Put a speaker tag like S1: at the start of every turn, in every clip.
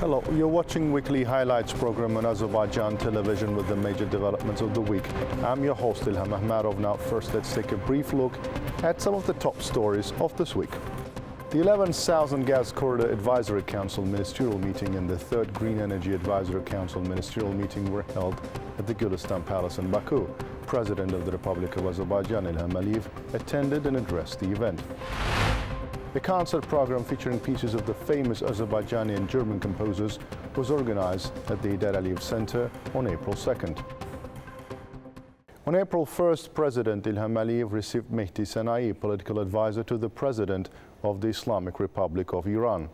S1: Hello, you're watching Weekly Highlights program on Azərbaycan Television with the major developments of the week. I'm your host, İlham Məmmədov. Now, first, let's take a brief look at some of the top stories of this week. The 11th Southern Gas Corridor Advisory Council Ministerial Meeting and the 3rd Green Energy Advisory Council Ministerial Meeting were held at the Gülistan Palace in Baku. President of the Republic of Azerbaijan, İlham, attended and addressed the event. A concert program featuring pieces of the famous Azerbaijani and German composers was organized at the Aliyev Center on April 2nd. On April 1st, President İlham received Mehdi Sanayi, political advisor to the President of the Islamic Republic of Iran.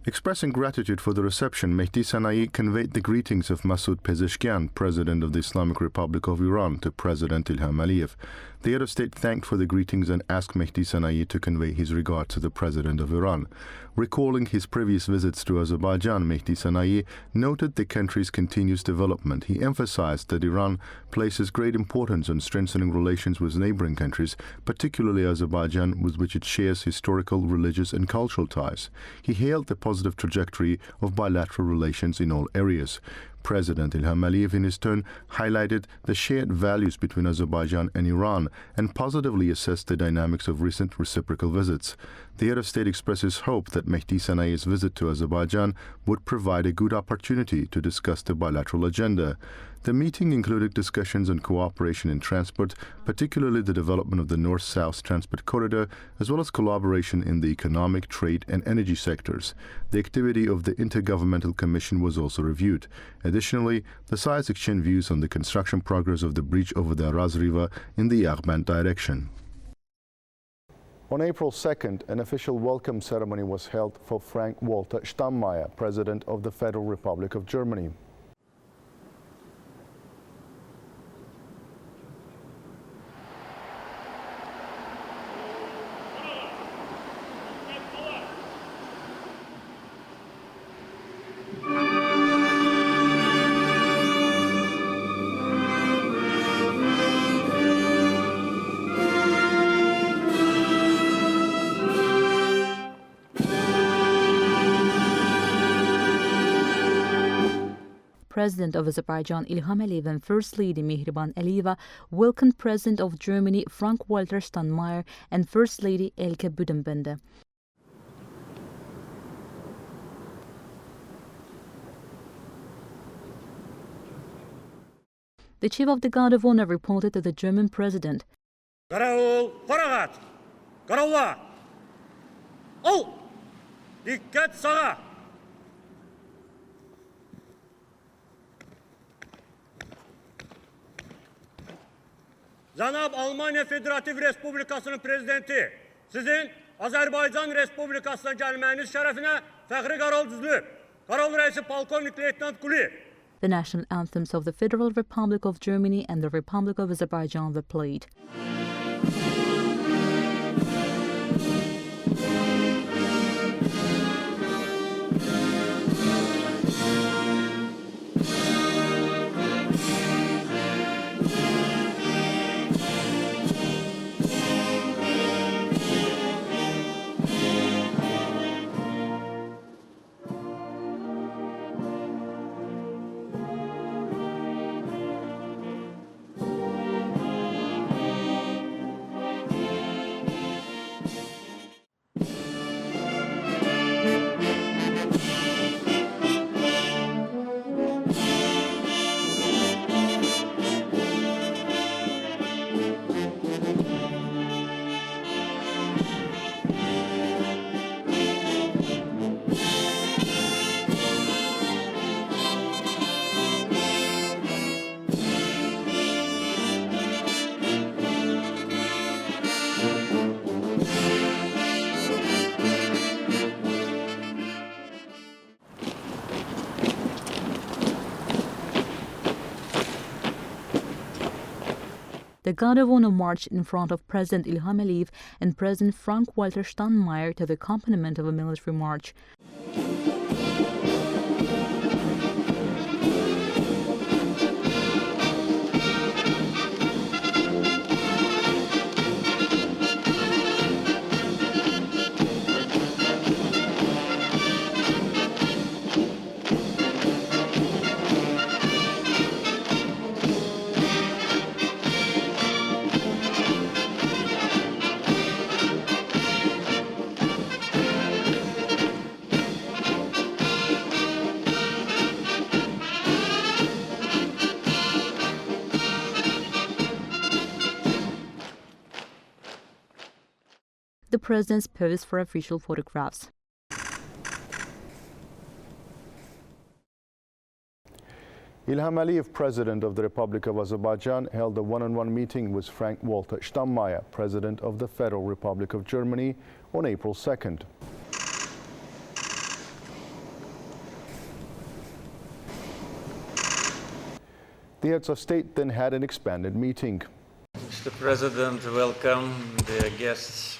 S1: Expressing gratitude for the reception, Mehdi Sanayi conveyed the greetings of Masoud Pezeshkian, President of the Islamic Republic of Iran, to President İlham Aliyev. The head of state thanked for the greetings and asked Mehdi Sanayi to convey his regards to the President of Iran. Recalling his previous visits to Azerbaijan, Mehdi Sanayi noted the country's continuous development. He emphasized that Iran places great importance on strengthening relations with neighboring countries, particularly Azerbaijan, with which it shares historical, religious and cultural ties. He hailed the positive trajectory of bilateral relations in all areas. President İlham Aliyev, in his turn, highlighted the shared values between Azerbaijan and Iran and positively assessed the dynamics of recent reciprocal visits. The head of state expresses hope that Mehdi Sanayi's visit to Azerbaijan would provide a good opportunity to discuss the bilateral agenda. The meeting included discussions on cooperation in transport, particularly the development of the North-South Transport Corridor, as well as collaboration in the economic, trade and energy sectors. The activity of the Intergovernmental Commission was also reviewed. Additionally, the sides exchanged views on the construction progress of the bridge over the Araz River in the Yeğmen direction. On April 2nd, an official welcome ceremony was held for Frank-Walter Steinmeier, President of the Federal Republic of Germany.
S2: President of Azerbaijan İlham Aliyev and First Lady Mehriban Aliyeva welcomed President of Germany Frank-Walter Steinmeier and First Lady Elke Büdenbender. The Chief of the Guard of Honor reported to the German President.
S3: Karaol, faragat! Karolla! Al! Dikkat sağa! Zanab Almanya Federativ Respublikasının prezidenti, sizin Azərbaycan Respublikasına gəlməyiniz şərəfinə fəxri qarol düzülüb. Qarol rəisi Polkovnik Leytenant Quliyev.
S2: The national anthems of the Federal Republic of Germany and the Republic of Azerbaijan were played. The Guard of Honor marched in front of President İlham Aliyev and President Frank-Walter Steinmeier to the accompaniment of a military march. the president's pose for official photographs.
S1: Ilham Aliyev, President of the Republic of Azerbaijan, held a one-on-one meeting with Frank-Walter Steinmeier, President of the Federal Republic of Germany, on April 2nd. The heads of state then had an expanded meeting.
S4: Mr. President, welcome, dear guests.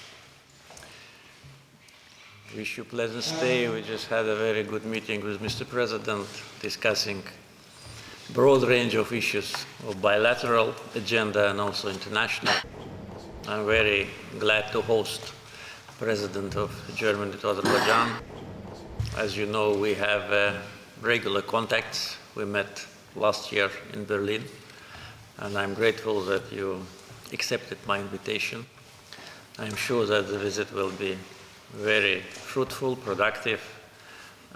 S4: Wish you pleasant stay. We just had a very good meeting with Mr. President discussing broad range of issues of bilateral agenda and also international. I'm very glad to host President of Germany to Azerbaijan. As you know, we have regular contacts. We met last year in Berlin, and I'm grateful that you accepted my invitation. I'm sure that the visit will be very fruitful, productive,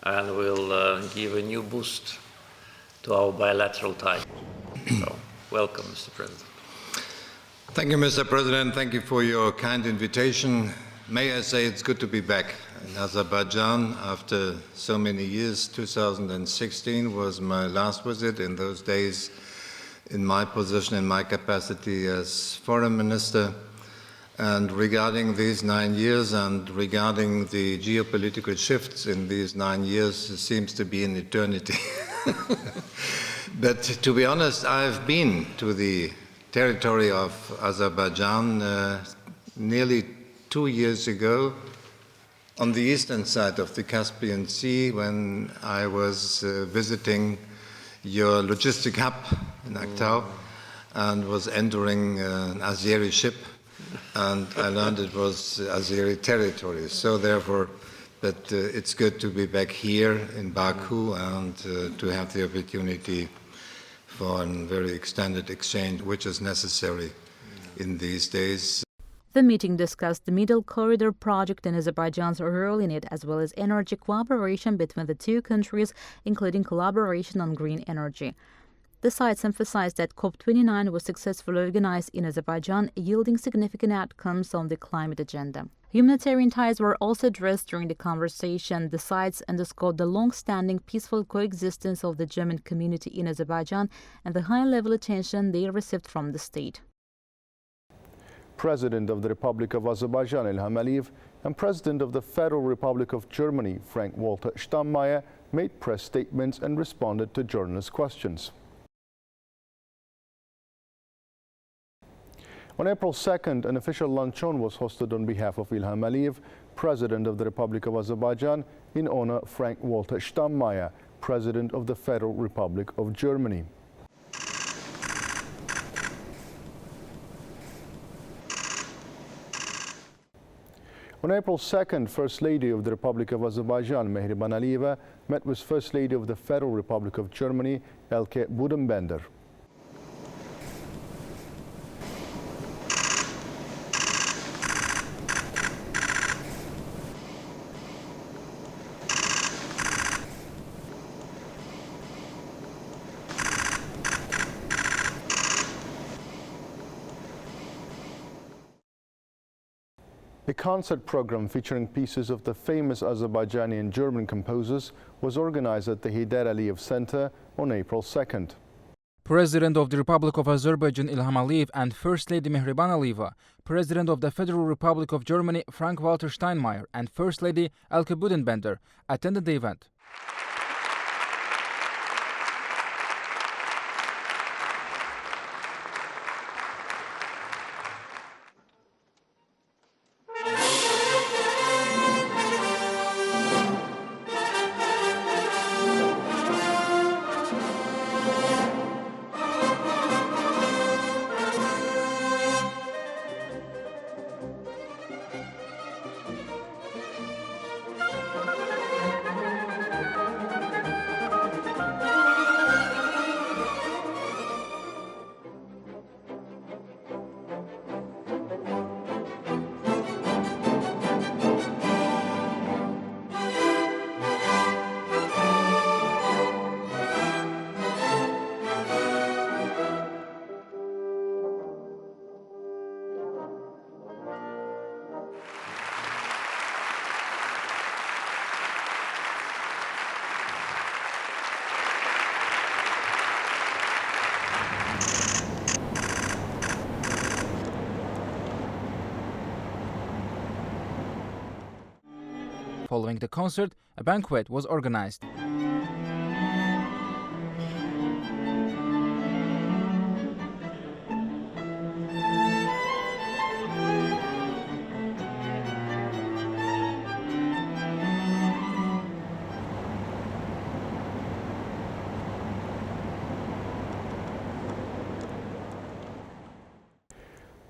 S4: and will give a new boost to our bilateral ties. So, welcome, Mr. President.
S5: Thank you, Mr. President. Thank you for your kind invitation. May I say it's good to be back in Azerbaijan after so many years. 2016 was my last visit. In those days, in my position, in my capacity as foreign minister. And regarding these 9 years and regarding the geopolitical shifts in these 9 years, it seems to be an eternity. But to be honest, I've been to the territory of Azerbaijan nearly 2 years ago on the eastern side of the Caspian Sea when I was visiting your logistic hub in Aktau and was entering an Azeri ship, and I learned it was Azeri territory. So therefore, but it's good to be back here in Baku and to have the opportunity for a very extended exchange, which is necessary in these days.
S2: The meeting discussed the Middle Corridor project and Azerbaijan's role in it, as well as energy cooperation between the two countries, including collaboration on green energy. The sites emphasized that COP29 was successfully organized in Azerbaijan, yielding significant outcomes on the climate agenda. Humanitarian ties were also addressed during the conversation. The sides underscored the long-standing peaceful coexistence of the German community in Azerbaijan and the high-level attention they received from the state.
S1: President of the Republic of Azerbaijan, Ilham Aliyev, and President of the Federal Republic of Germany, Frank-Walter Steinmeier, made press statements and responded to journalists' questions. On April 2nd, an official luncheon was hosted on behalf of Ilham Aliyev, President of the Republic of Azerbaijan, in honor of Frank-Walter Steinmeier, President of the Federal Republic of Germany. On April 2nd, First Lady of the Republic of Azerbaijan, Mehriban Aliyeva, met with First Lady of the Federal Republic of Germany, Elke Budenbender. A concert program featuring pieces of the famous Azerbaijani and German composers was organized at the Heydar Aliyev Center on April 2nd.
S6: President of the Republic of Azerbaijan Ilham Aliyev and First Lady Mehriban Aliyeva, President of the Federal Republic of Germany Frank-Walter Steinmeier, and First Lady Elke Budenbender attended the event. Following the concert, a banquet was organized.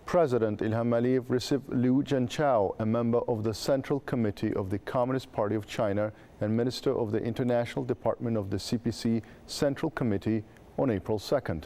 S1: President Ilham Aliyev received Liu Jianchao, a member of the Central Committee of the Communist Party of China and Minister of the International Department of the CPC Central Committee, on April 2nd.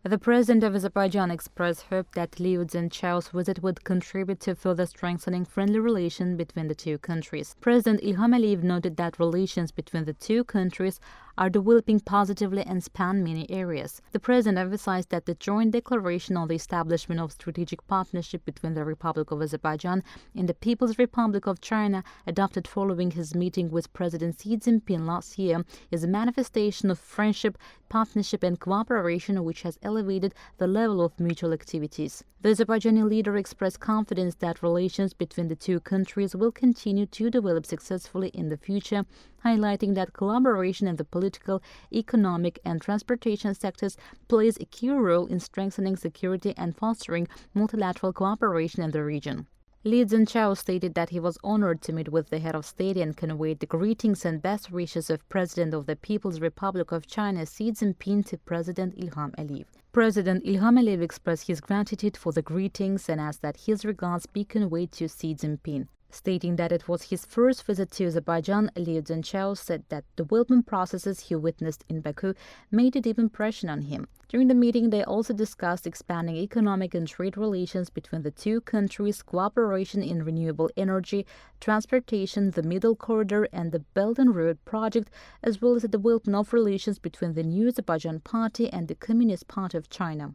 S2: The President of Azerbaijan expressed hope that Liu Jianchao's visit would contribute to further strengthening friendly relations between the two countries. President Ilham Aliyev noted that relations between the two countries are developing positively and span many areas. The President emphasized that the joint declaration on the establishment of strategic partnership between the Republic of Azerbaijan and the People's Republic of China, adopted following his meeting with President Xi Jinping last year, is a manifestation of friendship, partnership and cooperation which has elevated the level of mutual activities. The Azerbaijani leader expressed confidence that relations between the two countries will continue to develop successfully in the future, highlighting that collaboration in the political, economic and transportation sectors plays a key role in strengthening security and fostering multilateral cooperation in the region. Liu Jianchao stated that he was honored to meet with the head of state and conveyed the greetings and best wishes of President of the People's Republic of China Xi Jinping to President Ilham Aliyev. President Ilham Aliyev expressed his gratitude for the greetings and asked that his regards be conveyed to Xi Jinping. Stating that it was his first visit to Azerbaijan, Liu Jianchao said that development processes he witnessed in Baku made a deep impression on him. During the meeting, they also discussed expanding economic and trade relations between the two countries, cooperation in renewable energy, transportation, the Middle Corridor and the Belt and Road project, as well as the development of relations between the new Azerbaijan Party and the Communist Party of China.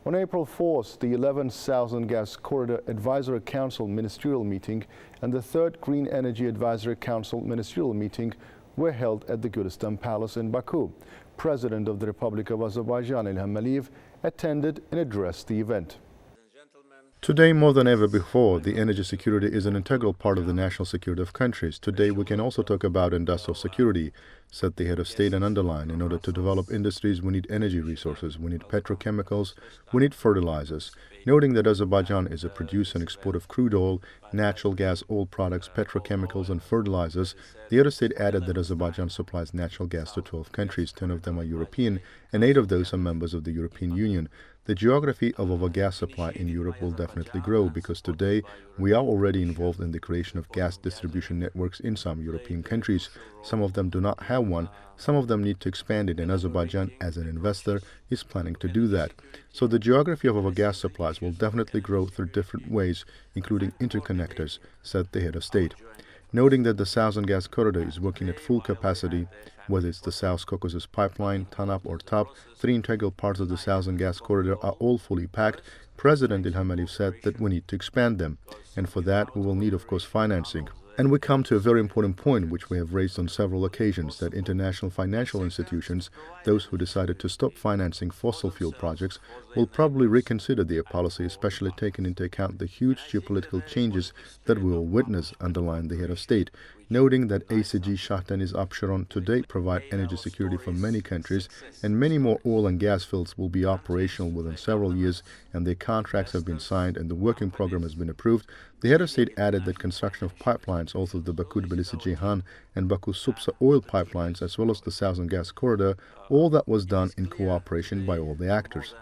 S1: On April 4th, the 11th Southern Gas Corridor Advisory Council Ministerial Meeting and the 3rd Green Energy Advisory Council Ministerial Meeting were held at the Gülistan Palace in Baku. President of the Republic of Azerbaijan, Ilham Aliyev, attended and addressed the event.
S7: Today, more than ever before, the energy security is an integral part of the national security of countries. Today, we can also talk about industrial security, said the head of state, and underlined, in order to develop industries, we need energy resources, we need petrochemicals, we need fertilizers. Noting that Azerbaijan is a producer and exporter of crude oil, natural gas, oil products, petrochemicals and fertilizers, the head of state added that Azerbaijan supplies natural gas to 12 countries, 10 of them are European, and 8 of those are members of the European Union. The geography of our gas supply in Europe will definitely grow because today we are already involved in the creation of gas distribution networks in some European countries. Some of them do not have one, some of them need to expand it, and Azerbaijan, as an investor, is planning to do that. So the geography of our gas supplies will definitely grow through different ways, including interconnectors, said the head of state. Noting that the Southern Gas Corridor is working at full capacity, whether it's the South Caucasus Pipeline, TANAP or TAP, 3 integral parts of the Southern Gas Corridor are all fully packed, President Ilham Aliyev said that we need to expand them, and for that we will need, of course, financing. And we come to a very important point which we have raised on several occasions, that international financial institutions, those who decided to stop financing fossil fuel projects, will probably reconsider their policy, especially taking into account the huge geopolitical changes that we will witness, underlined the head of state, noting that ACG, Shahta and his Absheron today provide energy security for many countries, and many more oil and gas fields will be operational within several years, and their contracts have been signed and the working program has been approved. The head of state added that construction of pipelines, also the Baku-Tbilisi-Ceyhan and Baku-Supsa oil pipelines, as well as the Southern Gas Corridor, all that was done in cooperation by all the actors.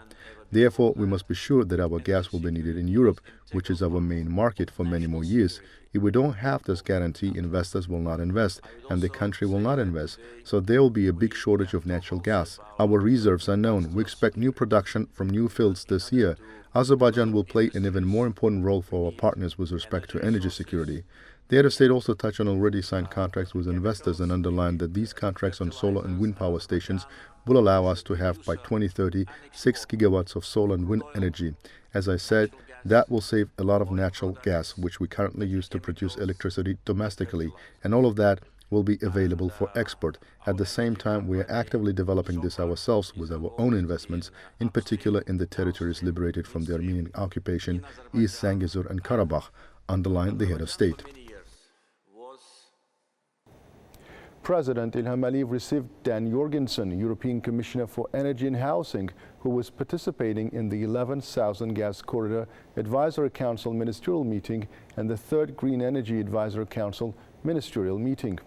S7: Therefore, we must be sure that our gas will be needed in Europe, which is our main market, for many more years. If we don't have this guarantee, investors will not invest, and the country will not invest. So there will be a big shortage of natural gas. Our reserves are known. We expect new production from new fields this year. Azerbaijan will play an even more important role for our partners with respect to energy security. The head of state also touched on already signed contracts with investors and underlined that these contracts on solar and wind power stations will allow us to have by 2030 6 gigawatts of solar and wind energy. As I said, that will save a lot of natural gas, which we currently use to produce electricity domestically, and all of that will be available for export. At the same time, we are actively developing this ourselves with our own investments, in particular in the territories liberated from the Armenian occupation, East Zangezur and Karabakh, underlined the head of state.
S1: President Ilham Aliyev received Dan Jorgensen, European Commissioner for Energy and Housing, who was participating in the 11th Southern Gas Corridor Advisory Council Ministerial Meeting and the 3rd Green Energy Advisory Council Ministerial Meeting.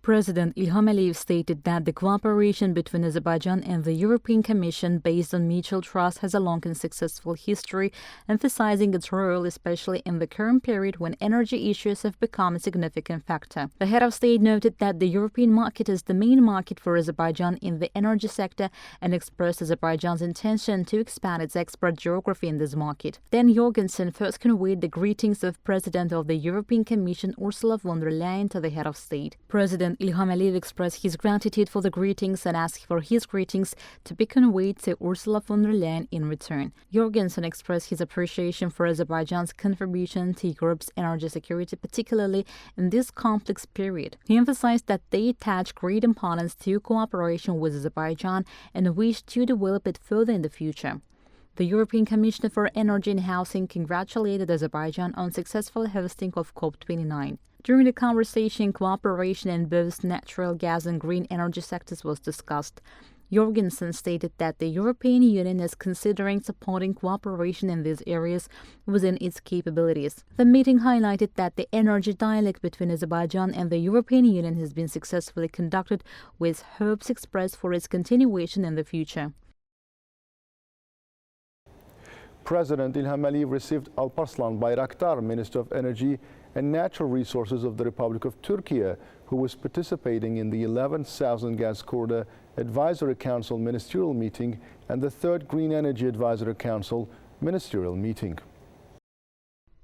S2: President Ilham Aliyev stated that the cooperation between Azerbaijan and the European Commission based on mutual trust has a long and successful history, emphasizing its role especially in the current period when energy issues have become a significant factor. The head of state noted that the European market is the main market for Azerbaijan in the energy sector and expressed Azerbaijan's intention to expand its export geography in this market. Dan Jorgensen first conveyed the greetings of President of the European Commission Ursula von der Leyen to the head of state. President Ilham Aliyev expressed his gratitude for the greetings and asked for his greetings to be conveyed to Ursula von der Leyen in return. Jorgensen expressed his appreciation for Azerbaijan's contribution to Europe's energy security, particularly in this complex period. He emphasized that they attach great importance to cooperation with Azerbaijan and wish to develop it further in the future. The European Commissioner for Energy and Housing congratulated Azerbaijan on successful hosting of COP29. During the conversation, cooperation in both natural gas and green energy sectors was discussed. Jorgensen stated that the European Union is considering supporting cooperation in these areas within its capabilities. The meeting highlighted that the energy dialogue between Azerbaijan and the European Union has been successfully conducted, with hopes expressed for its continuation in the future.
S1: President Ilham Aliyev received Alparslan Bayraktar, Minister of Energy and Natural Resources of the Republic of Turkey, who was participating in the 11th Southern Gas Corridor Advisory Council Ministerial Meeting and the 3rd Green Energy Advisory Council Ministerial Meeting.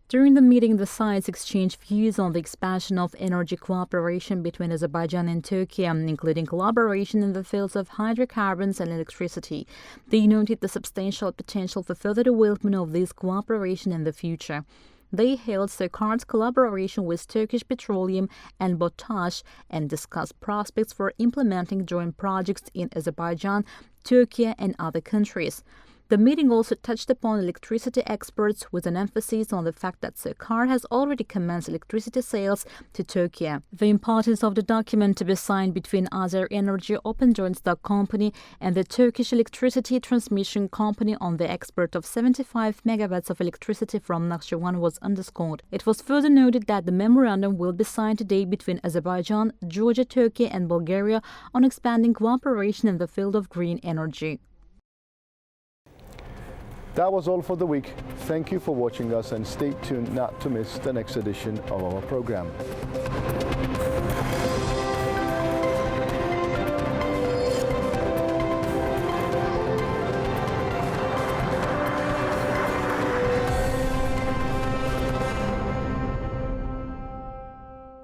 S2: During the meeting, the sides exchanged views on the expansion of energy cooperation between Azerbaijan and Turkey, including collaboration in the fields of hydrocarbons and electricity. They noted the substantial potential for further development of this cooperation in the future. They hailed Sökar's collaboration with Turkish Petroleum and Botash and discussed prospects for implementing joint projects in Azerbaijan, Turkey, and other countries. The meeting also touched upon electricity exports, with an emphasis on the fact that Sökar has already commenced electricity sales to Turkey. The importance of the document to be signed between Azer Energy Open Joint Stock Company and the Turkish Electricity Transmission Company on the export of 75 megawatts of electricity from Nakhchivan was underscored. It was further noted that the memorandum will be signed today between Azerbaijan, Georgia, Turkey, and Bulgaria on expanding cooperation in the field of green energy.
S1: That was all for the week. Thank you for watching us and stay tuned not to miss the next edition of our program.